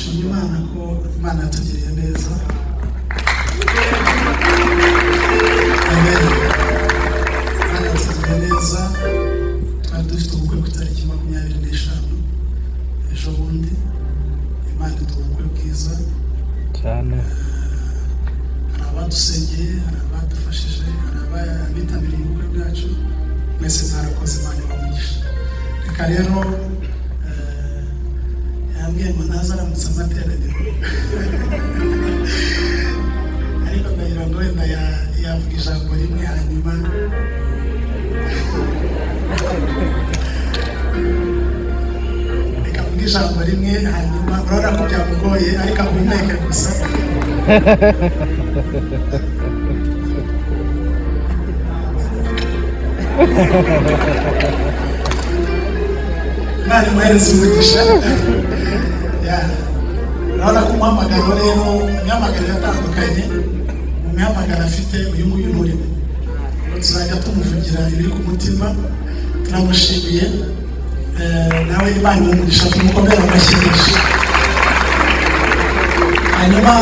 dushima Imana ko Imana yatugiriye neza. Amen. Imana yatugiriye neza. Twari dufite ubukwe ku itariki 25 ejo bundi. Imana iduha ubukwe bwiza cyane. Hari abadusengeye, hari abadufashije, hari abitabiriye ubukwe bwacu. Mwese mwarakoze, Imana ibamugisha. Reka rero yambwiye ngo naza aramutse amateraniro, ariko ndagira ngo wenda yavuga ijambo rimwe hanyuma reka avuga ijambo rimwe hanyuma urabona ko byamugoye ariko ahumeke gusa. Imana imuhereze umugisha. Urabona ko umuhamagaro rero, imihamagaro yatandukanye, mu mihamagaro afite uyu nguyu murimo tuzajya tumuvugira ibiri ku mutima. Turamushimiye, nawe Imana imugisha, tumukomere amashyi menshi. Hanyuma